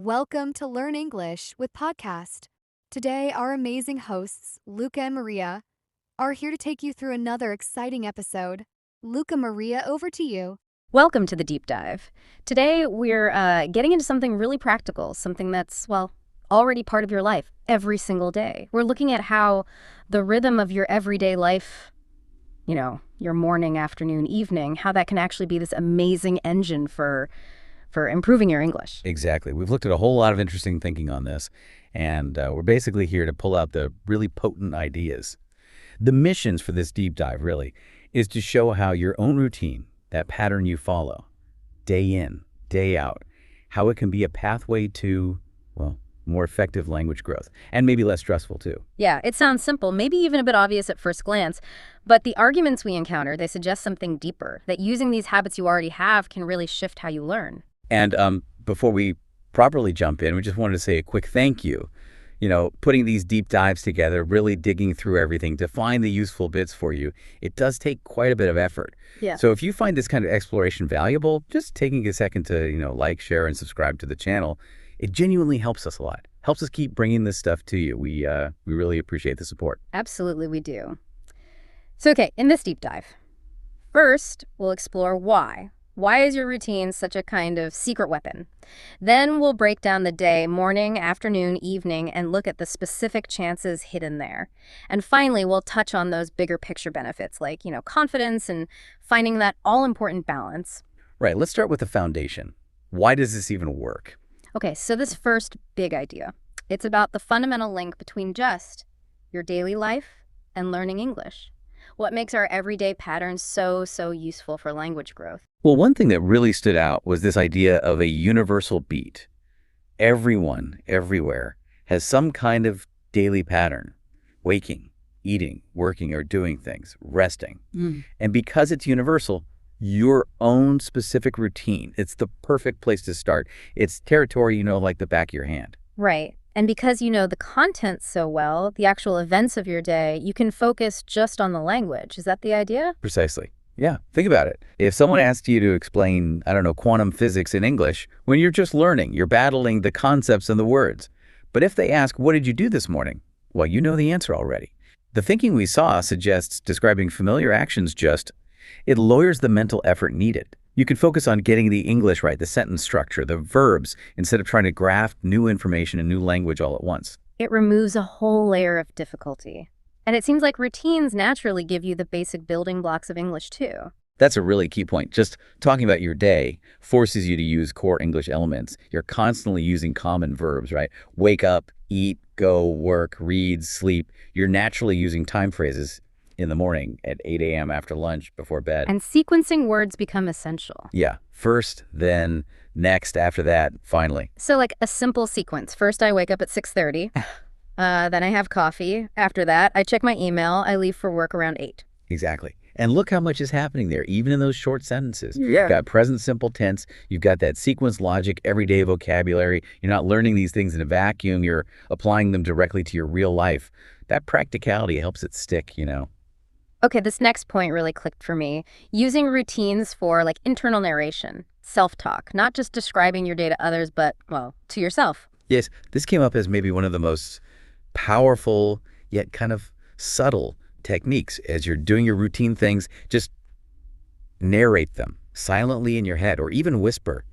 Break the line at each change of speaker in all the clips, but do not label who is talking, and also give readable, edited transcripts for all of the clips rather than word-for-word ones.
Welcome to Learn English with Podcast. Today, our amazing hosts, Luca and Maria, are here to take you through another exciting episode. Luca, Maria, over to you.
Welcome to the deep dive. Today, we're getting into something really practical, something that's, well, already part of your life every single day. We're looking at how the rhythm of your everyday life, your morning, afternoon, evening, how that can actually be this amazing engine for improving your English.
Exactly. We've looked at a whole lot of interesting thinking on this, and we're basically here to pull out the really potent ideas. The missions for this deep dive, really, is to show how your own routine, that pattern you follow, day in, day out, how it can be a pathway to, well, more effective language growth, and maybe less stressful, too.
Yeah, it sounds simple, maybe even a bit obvious at first glance, but the arguments we encounter, they suggest something deeper, that using these habits you already have can really shift how you learn.
And before we properly jump in, we just wanted to say a quick thank you. Putting these deep dives together, really digging through everything to find the useful bits for you, it does take quite a bit of effort.
Yeah.
So if you find this kind of exploration valuable, just taking a second to, like, share, and subscribe to the channel, it genuinely helps us a lot. Helps us keep bringing this stuff to you. We really appreciate the support.
Absolutely, we do. So, okay, in this deep dive, first, we'll explore why. Why is your routine such a kind of secret weapon? Then we'll break down the day, morning, afternoon, evening, and look at the specific chances hidden there. And finally, we'll touch on those bigger picture benefits like, confidence and finding that all-important balance.
Right, let's start with the foundation. Why does this even work?
Okay, so this first big idea, it's about the fundamental link between just your daily life and learning English. What makes our everyday patterns so useful for language growth?
Well, one thing that really stood out was this idea of a universal beat. Everyone, everywhere, has some kind of daily pattern. Waking, eating, working, or doing things, resting. And because it's universal, your own specific routine, it's the perfect place to start. It's territory like the back of your hand.
Right. And because you know the content so well, the actual events of your day, you can focus just on the language. Is that the idea?
Precisely. Yeah, think about it. If someone asked you to explain, quantum physics in English, when you're just learning, you're battling the concepts and the words. But if they ask, what did you do this morning? Well, you know the answer already. The thinking we saw suggests describing familiar actions it lowers the mental effort needed. You can focus on getting the English right, the sentence structure, the verbs, instead of trying to graft new information and new language all at once.
It removes a whole layer of difficulty. And it seems like routines naturally give you the basic building blocks of English, too.
That's a really key point. Just talking about your day forces you to use core English elements. You're constantly using common verbs, right? Wake up, eat, go, work, read, sleep. You're naturally using time phrases in the morning at 8 a.m. after lunch, before bed.
And sequencing words become essential.
Yeah. First, then, next, after that, finally.
So like a simple sequence. First, I wake up at 6:30. Then I have coffee. After that, I check my email. I leave for work around 8.
Exactly. And look how much is happening there, even in those short sentences.
Yeah.
You've got present simple tense. You've got that sequence logic, everyday vocabulary. You're not learning these things in a vacuum. You're applying them directly to your real life. That practicality helps it stick,
Okay, this next point really clicked for me. Using routines for internal narration, self-talk, not just describing your day to others, but, well, to yourself.
Yes, this came up as maybe one of the most powerful yet kind of subtle techniques. As you're doing your routine things, just narrate them silently in your head, or even whisper.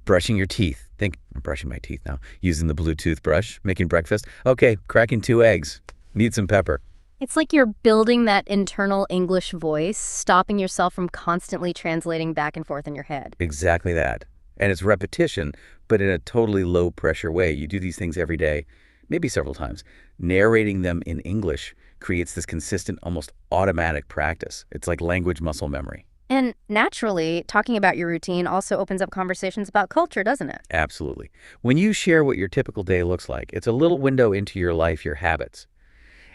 Brushing your teeth. Think, I'm brushing my teeth now. Using the Bluetooth brush. Making breakfast. Okay, cracking 2 eggs. Need some pepper.
It's like you're building that internal English voice, stopping yourself from constantly translating back and forth in your head.
Exactly that. And it's repetition, but in a totally low-pressure way. You do these things every day, maybe several times. Narrating them in English creates this consistent, almost automatic practice. It's like language muscle memory.
And naturally, talking about your routine also opens up conversations about culture, doesn't it?
Absolutely. When you share what your typical day looks like, it's a little window into your life, your habits.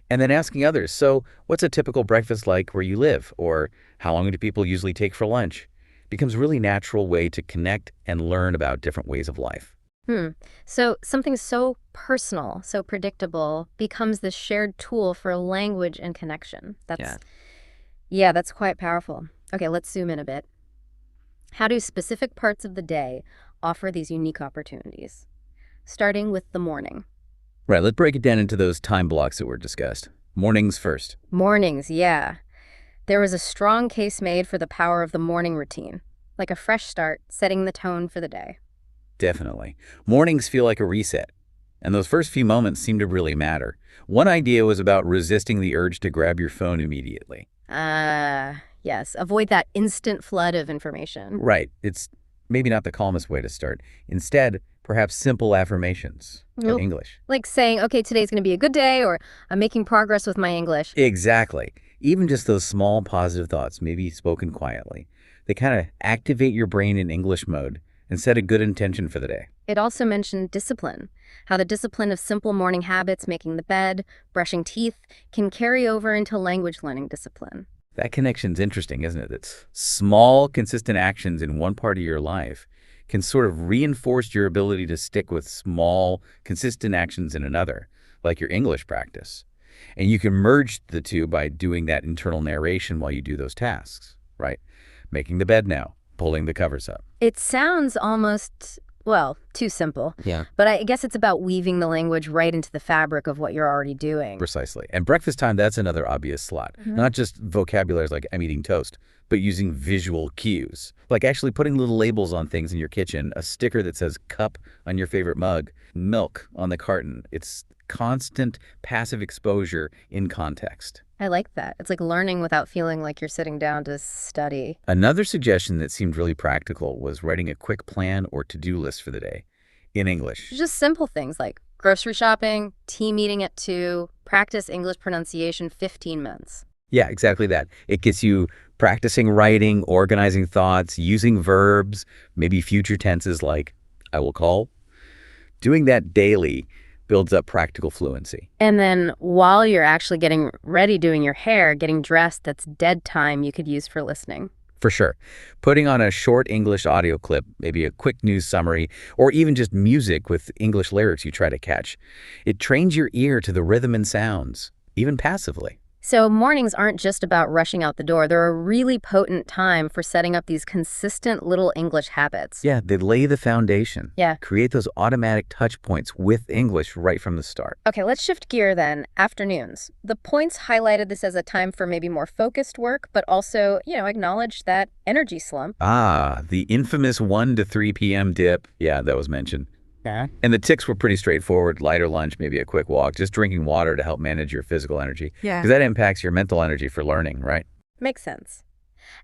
And then asking others, so what's a typical breakfast like where you live? Or how long do people usually take for lunch? Becomes a really natural way to connect and learn about different ways of life.
So something so personal, so predictable, becomes this shared tool for language and connection. That's quite powerful. Okay, let's zoom in a bit. How do specific parts of the day offer these unique opportunities, starting with the morning.
Right, let's break it down into those time blocks that were discussed. Mornings first.
Mornings, yeah. There was a strong case made for the power of the morning routine, like a fresh start, setting the tone for the day.
Definitely. Mornings feel like a reset, and those first few moments seem to really matter. One idea was about resisting the urge to grab your phone immediately.
Yes, avoid that instant flood of information.
Right, it's maybe not the calmest way to start. Instead, perhaps simple affirmations in
Nope.
English.
Like saying, okay, today's going to be a good day, or I'm making progress with my English.
Exactly. Even just those small positive thoughts, maybe spoken quietly, they kind of activate your brain in English mode and set a good intention for the day.
It also mentioned discipline, how the discipline of simple morning habits, making the bed, brushing teeth, can carry over into language learning discipline.
That connection's interesting, isn't it? It's small, consistent actions in one part of your life can sort of reinforce your ability to stick with small, consistent actions in another, like your English practice. And you can merge the two by doing that internal narration while you do those tasks, right? Making the bed now, pulling the covers up.
It sounds almost, well, too simple.
Yeah.
But I guess it's about weaving the language right into the fabric of what you're already doing.
Precisely. And breakfast time, that's another obvious slot. Not just vocabularies like I'm eating toast, but using visual cues. Like actually putting little labels on things in your kitchen, a sticker that says cup on your favorite mug, milk on the carton. It's constant passive exposure in context.
I like that. It's like learning without feeling like you're sitting down to study.
Another suggestion that seemed really practical was writing a quick plan or to-do list for the day in English.
Just simple things like grocery shopping, tea meeting at 2, practice English pronunciation 15 minutes.
Yeah, exactly that. It gets you practicing writing, organizing thoughts, using verbs, maybe future tenses like I will call. Doing that daily builds up practical fluency.
And then while you're actually getting ready doing your hair, getting dressed, that's dead time you could use for listening.
For sure. Putting on a short English audio clip, maybe a quick news summary, or even just music with English lyrics you try to catch. It trains your ear to the rhythm and sounds, even passively.
So mornings aren't just about rushing out the door. They're a really potent time for setting up these consistent little English habits.
Yeah, they lay the foundation.
Yeah.
Create those automatic touch points with English right from the start.
Okay, let's shift gear then. Afternoons. The points highlighted this as a time for maybe more focused work, but also, acknowledge that energy slump.
Ah, the infamous 1 to 3 p.m. dip. Yeah, that was mentioned.
Yeah.
And the tics were pretty straightforward. Lighter lunch, maybe a quick walk, just drinking water to help manage your physical energy.
Yeah.
Because that impacts your mental energy for learning, right?
Makes sense.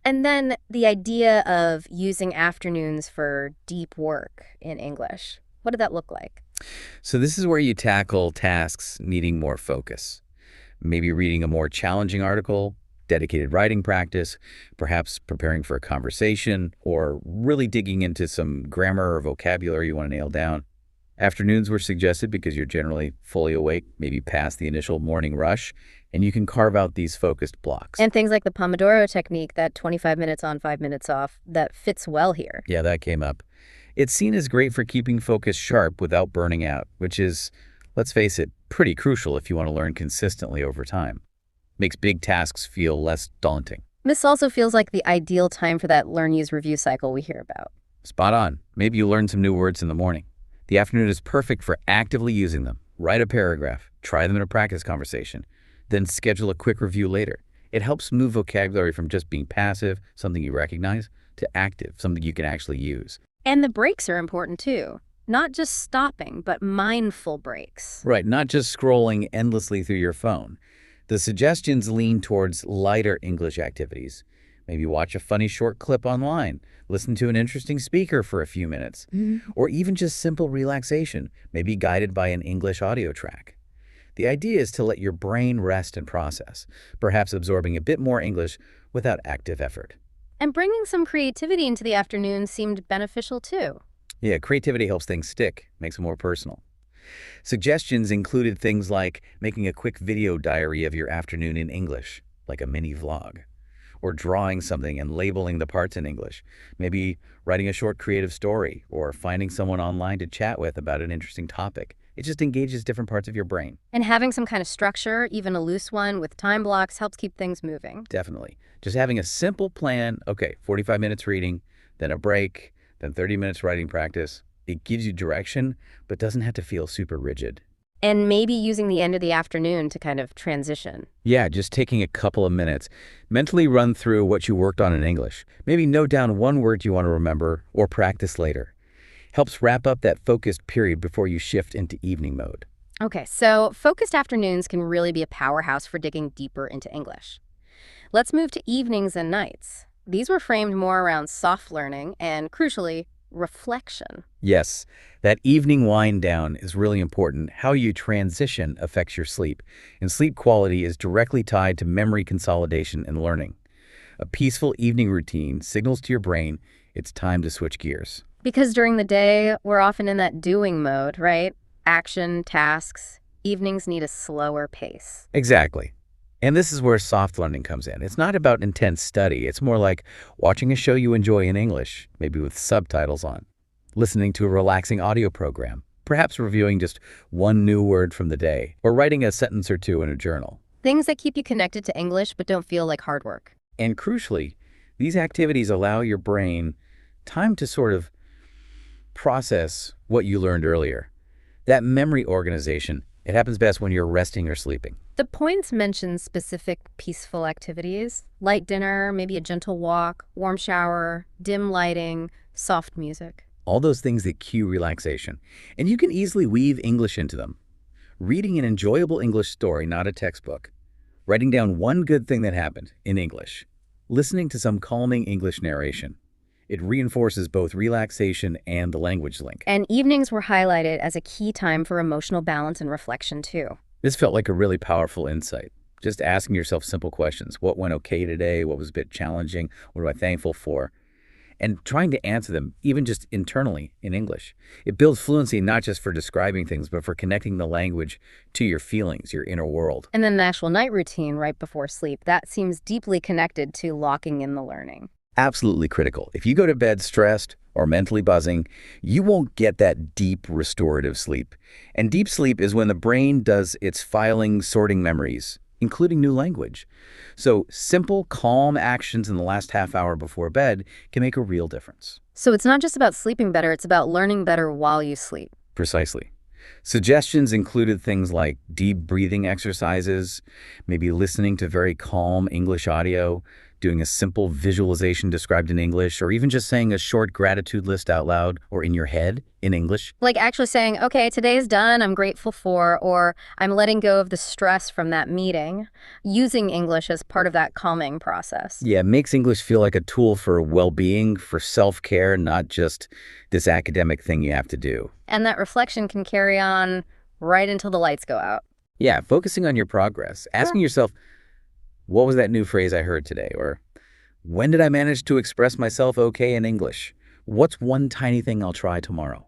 And then the idea of using afternoons for deep work in English. What did that look like?
So this is where you tackle tasks needing more focus. Maybe reading a more challenging article, dedicated writing practice, perhaps preparing for a conversation, or really digging into some grammar or vocabulary you want to nail down. Afternoons were suggested because you're generally fully awake, maybe past the initial morning rush, and you can carve out these focused blocks.
And things like the Pomodoro technique, that 25 minutes on, 5 minutes off, that fits well here.
Yeah, that came up. It's seen as great for keeping focus sharp without burning out, which is, let's face it, pretty crucial if you want to learn consistently over time. Makes big tasks feel less daunting.
This also feels like the ideal time for that learn, use, review cycle we hear about.
Spot on. Maybe you learn some new words in the morning. The afternoon is perfect for actively using them. Write a paragraph, try them in a practice conversation, then schedule a quick review later. It helps move vocabulary from just being passive, something you recognize, to active, something you can actually use.
And the breaks are important too. Not just stopping, but mindful breaks.
Right, not just scrolling endlessly through your phone. The suggestions lean towards lighter English activities. Maybe watch a funny short clip online, listen to an interesting speaker for a few minutes, or even just simple relaxation, maybe guided by an English audio track. The idea is to let your brain rest and process, perhaps absorbing a bit more English without active effort.
And bringing some creativity into the afternoon seemed beneficial too.
Yeah, creativity helps things stick, makes it more personal. Suggestions included things like making a quick video diary of your afternoon in English, like a mini vlog, or drawing something and labeling the parts in English, maybe writing a short creative story, or finding someone online to chat with about an interesting topic. It just engages different parts of your brain.
And having some kind of structure, even a loose one with time blocks, helps keep things moving.
Definitely. Just having a simple plan, okay, 45 minutes reading, then a break, then 30 minutes writing practice. It gives you direction, but doesn't have to feel super rigid.
And maybe using the end of the afternoon to kind of transition.
Yeah, just taking a couple of minutes. Mentally run through what you worked on in English. Maybe note down one word you want to remember or practice later. Helps wrap up that focused period before you shift into evening mode.
Okay, so focused afternoons can really be a powerhouse for digging deeper into English. Let's move to evenings and nights. These were framed more around soft learning and, crucially, reflection.
Yes, that evening wind down is really important. How you transition affects your sleep, and sleep quality is directly tied to memory consolidation and learning. A peaceful evening routine signals to your brain it's time to switch gears.
Because during the day, we're often in that doing mode, right? Action, tasks. Evenings need a slower pace.
Exactly. And this is where soft learning comes in. It's not about intense study. It's more like watching a show you enjoy in English, maybe with subtitles on, listening to a relaxing audio program, perhaps reviewing just one new word from the day, or writing a sentence or two in a journal.
Things that keep you connected to English but don't feel like hard work.
And crucially, these activities allow your brain time to sort of process what you learned earlier. That memory organization, it happens best when you're resting or sleeping.
The points mention specific peaceful activities, light dinner, maybe a gentle walk, warm shower, dim lighting, soft music.
All those things that cue relaxation. And you can easily weave English into them. Reading an enjoyable English story, not a textbook. Writing down one good thing that happened in English. Listening to some calming English narration. It reinforces both relaxation and the language link.
And evenings were highlighted as a key time for emotional balance and reflection, too.
This felt like a really powerful insight. Just asking yourself simple questions. What went okay today? What was a bit challenging? What am I thankful for? And trying to answer them, even just internally in English. It builds fluency not just for describing things, but for connecting the language to your feelings, your inner world.
And then the actual night routine right before sleep, that seems deeply connected to locking in the learning.
Absolutely critical. If you go to bed stressed or mentally buzzing, you won't get that deep restorative sleep. And deep sleep is when the brain does its filing, sorting memories, including new language. So simple, calm actions in the last half hour before bed can make a real difference.
So it's not just about sleeping better, it's about learning better while you sleep.
Precisely. Suggestions included things like deep breathing exercises, maybe listening to very calm English audio, doing a simple visualization described in English, or even just saying a short gratitude list out loud or in your head in English.
Like actually saying, okay, today is done, I'm grateful for, or I'm letting go of the stress from that meeting, using English as part of that calming process.
Yeah, it makes English feel like a tool for well-being, for self-care, not just this academic thing you have to do.
And that reflection can carry on right until the lights go out.
Yeah, focusing on your progress, asking yourself, what was that new phrase I heard today? Or when did I manage to express myself okay in English? What's one tiny thing I'll try tomorrow?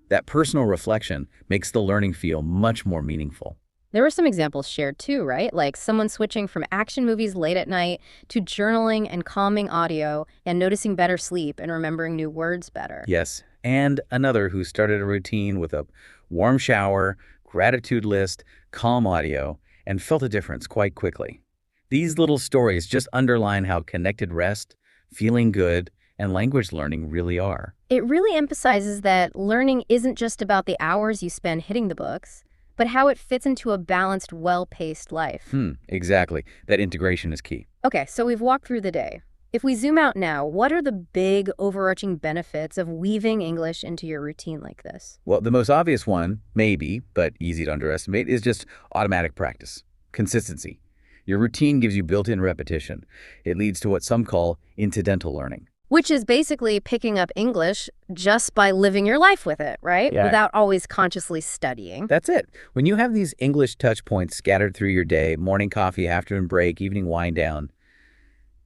That personal reflection makes the learning feel much more meaningful.
There were some examples shared too, right? Like someone switching from action movies late at night to journaling and calming audio and noticing better sleep and remembering new words better.
Yes, and another who started a routine with a warm shower, gratitude list, calm audio, and felt a difference quite quickly. These little stories just underline how connected rest, feeling good, and language learning really are.
It really emphasizes that learning isn't just about the hours you spend hitting the books, but how it fits into a balanced, well-paced life.
Exactly. That integration is key.
Okay, so we've walked through the day. If we zoom out now, what are the big overarching benefits of weaving English into your routine like this?
Well, the most obvious one, maybe, but easy to underestimate, is just automatic practice, consistency. Your routine gives you built-in repetition. It leads to what some call incidental learning.
Which is basically picking up English just by living your life with it, right?
Yeah.
Without always consciously studying.
That's it. When you have these English touch points scattered through your day, morning coffee, afternoon break, evening wind down,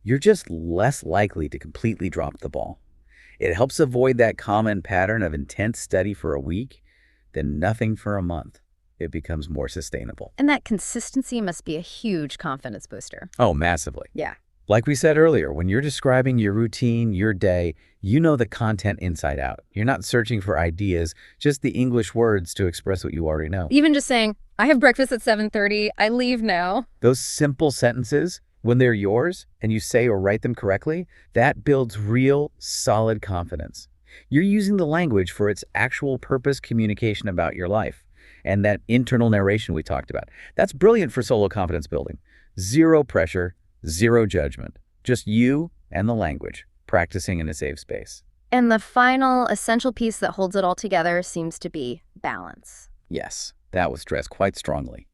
you're just less likely to completely drop the ball. It helps avoid that common pattern of intense study for a week, then nothing for a month. It becomes more sustainable.
And that consistency must be a huge confidence booster.
Oh, massively.
Yeah.
Like we said earlier, when you're describing your routine, your day, you know the content inside out. You're not searching for ideas, just the English words to express what you already know.
Even just saying, I have breakfast at 7:30, I leave now.
Those simple sentences, when they're yours and you say or write them correctly, that builds real, solid confidence. You're using the language for its actual purpose, communication about your life, and that internal narration we talked about. That's brilliant for solo confidence building. Zero pressure, zero judgment. Just you and the language, practicing in a safe space.
And the final essential piece that holds it all together seems to be balance.
Yes, that was stressed quite strongly.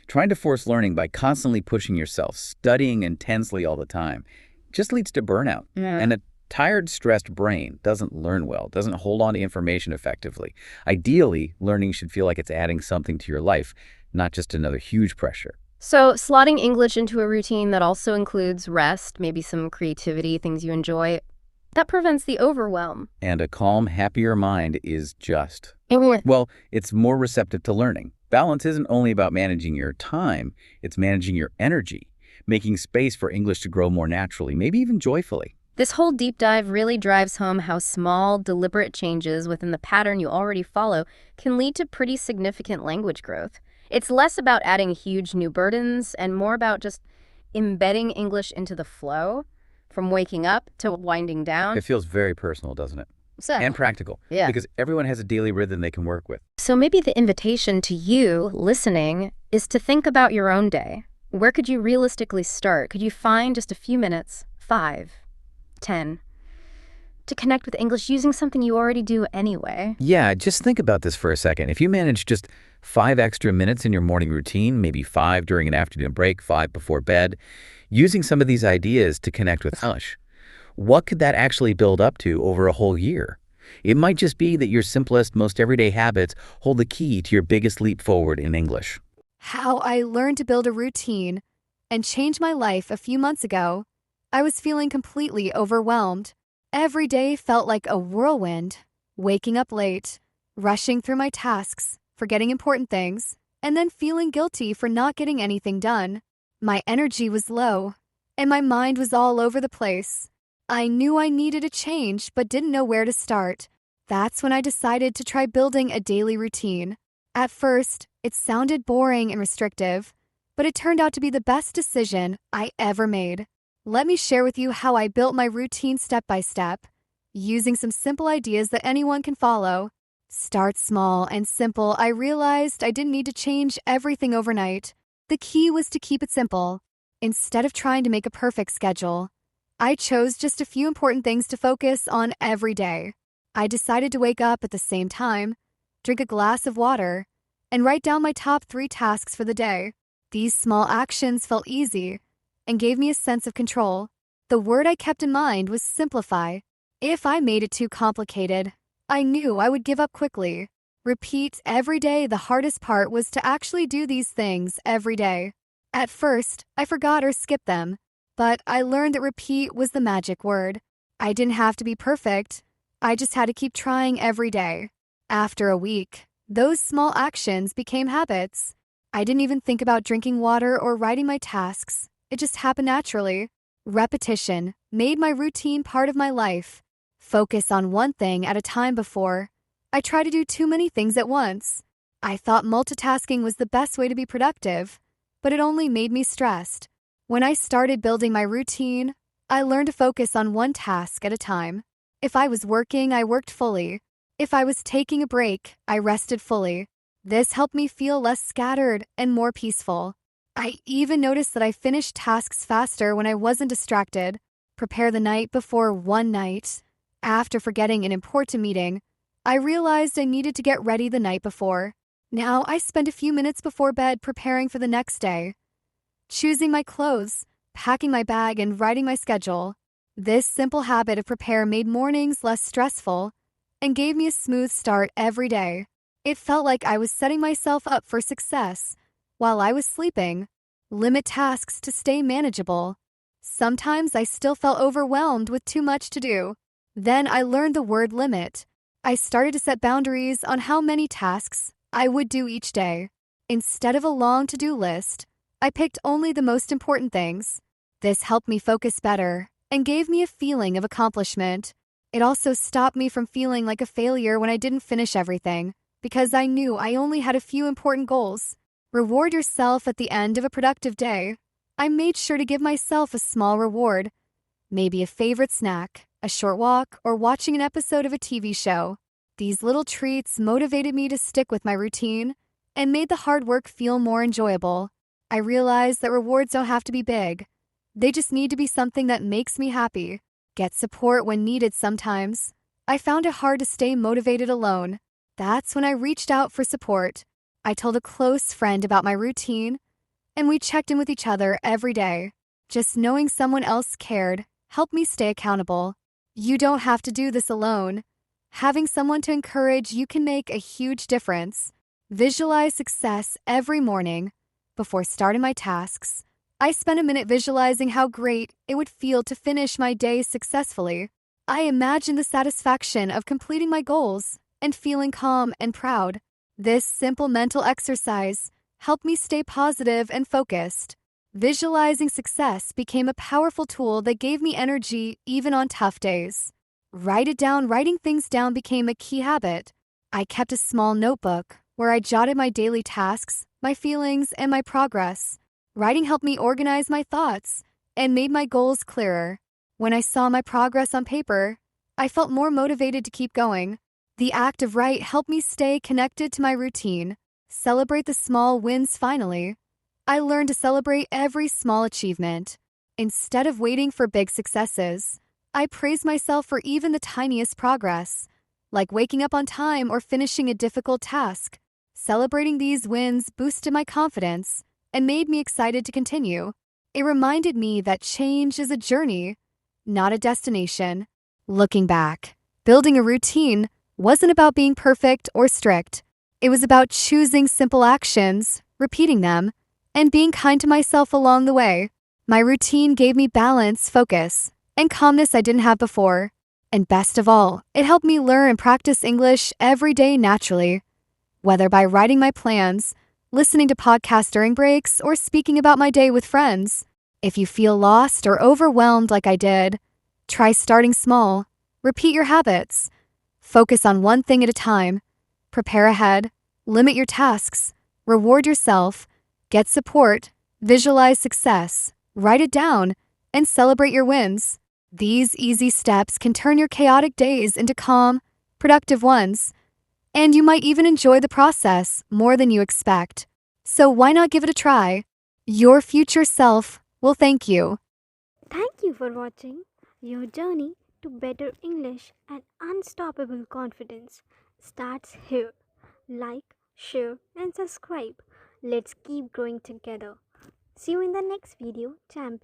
Trying to force learning by constantly pushing yourself, studying intensely all the time, just leads to burnout. And a tired, stressed brain doesn't learn well, doesn't hold on to information effectively. Ideally, learning should feel like it's adding something to your life, not just another huge pressure.
So slotting English into a routine that also includes rest, maybe some creativity, things you enjoy, that prevents the overwhelm.
And a calm, happier mind is just, well, it's more receptive to learning. Balance isn't only about managing your time, it's managing your energy, making space for English to grow more naturally, maybe even joyfully.
This whole deep dive really drives home how small, deliberate changes within the pattern you already follow can lead to pretty significant language growth. It's less about adding huge new burdens and more about just embedding English into the flow, from waking up to winding down.
It feels very personal, doesn't it?
So,
And practical.
Yeah.
Because everyone has a daily rhythm they can work with.
So maybe the invitation to you listening is to think about your own day. Where could you realistically start? Could you find just a few minutes, 5, 10, to connect with English using something you already do anyway?
Yeah, just think about this for a second. If you manage just 5 extra minutes in your morning routine, maybe 5 during an afternoon break, 5 before bed, using some of these ideas to connect with English, what could that actually build up to over a whole year? It might just be that your simplest, most everyday habits hold the key to your biggest leap forward in English.
How I learned to build a routine and change my life a few months ago. I was feeling completely overwhelmed. Every day felt like a whirlwind, waking up late, rushing through my tasks, forgetting important things, and then feeling guilty for not getting anything done. My energy was low, and my mind was all over the place. I knew I needed a change, but didn't know where to start. That's when I decided to try building a daily routine. At first, it sounded boring and restrictive, but it turned out to be the best decision I ever made. Let me share with you how I built my routine step by step, using some simple ideas that anyone can follow. Start small and simple. I realized I didn't need to change everything overnight. The key was to keep it simple. Instead of trying to make a perfect schedule, I chose just a few important things to focus on every day. I decided to wake up at the same time, drink a glass of water, and write down my top 3 tasks for the day. These small actions felt easy and gave me a sense of control. The word I kept in mind was simplify. If I made it too complicated, I knew I would give up quickly. Repeat every day. The hardest part was to actually do these things every day. At first, I forgot or skipped them, but I learned that repeat was the magic word. I didn't have to be perfect. I just had to keep trying every day. After a week, those small actions became habits. I didn't even think about drinking water or writing my tasks. It just happened naturally. Repetition made my routine part of my life. Focus on one thing at a time. Before I tried to do too many things at once. I thought multitasking was the best way to be productive, but it only made me stressed. When I started building my routine, I learned to focus on one task at a time. If I was working, I worked fully. If I was taking a break, I rested fully. This helped me feel less scattered and more peaceful. I even noticed that I finished tasks faster when I wasn't distracted. Prepare the night before. One night, after forgetting an important meeting, I realized I needed to get ready the night before. Now I spend a few minutes before bed preparing for the next day, choosing my clothes, packing my bag, and writing my schedule. This simple habit of prepare made mornings less stressful and gave me a smooth start every day. It felt like I was setting myself up for success while I was sleeping. Limit tasks to stay manageable. Sometimes I still felt overwhelmed with too much to do. Then I learned the word limit. I started to set boundaries on how many tasks I would do each day. Instead of a long to-do list, I picked only the most important things. This helped me focus better and gave me a feeling of accomplishment. It also stopped me from feeling like a failure when I didn't finish everything, because I knew I only had a few important goals. Reward yourself at the end of a productive day. I made sure to give myself a small reward, maybe a favorite snack, a short walk, or watching an episode of a TV show. These little treats motivated me to stick with my routine and made the hard work feel more enjoyable. I realized that rewards don't have to be big. They just need to be something that makes me happy. Get support when needed sometimes. I found it hard to stay motivated alone. That's when I reached out for support. I told a close friend about my routine, and we checked in with each other every day. Just knowing someone else cared helped me stay accountable. You don't have to do this alone. Having someone to encourage you can make a huge difference. Visualize success every morning. Before starting my tasks, I spent a minute visualizing how great it would feel to finish my day successfully. I imagined the satisfaction of completing my goals and feeling calm and proud. This simple mental exercise helped me stay positive and focused. Visualizing success became a powerful tool that gave me energy even on tough days. Writing things down became a key habit. I kept a small notebook where I jotted my daily tasks, my feelings, and my progress. Writing helped me organize my thoughts and made my goals clearer. When I saw my progress on paper, I felt more motivated to keep going. The act of write helped me stay connected to my routine. Celebrate the small wins finally. I learned to celebrate every small achievement. Instead of waiting for big successes, I praised myself for even the tiniest progress, like waking up on time or finishing a difficult task. Celebrating these wins boosted my confidence and made me excited to continue. It reminded me that change is a journey, not a destination. Looking back, building a routine wasn't about being perfect or strict. It was about choosing simple actions, repeating them, and being kind to myself along the way. My routine gave me balance, focus, and calmness I didn't have before. And best of all, it helped me learn and practice English every day naturally. Whether by writing my plans, listening to podcasts during breaks, or speaking about my day with friends. If you feel lost or overwhelmed like I did, try starting small. Repeat your habits. Focus on one thing at a time. Prepare ahead. Limit your tasks. Reward yourself. Get support. Visualize success. Write it down. And celebrate your wins. These easy steps can turn your chaotic days into calm, productive ones. And you might even enjoy the process more than you expect. So why not give it a try? Your future self will thank you.
Thank you for watching. Your journey to better English and unstoppable confidence starts here. Like, share, and subscribe. Let's keep growing together. See you in the next video, champion.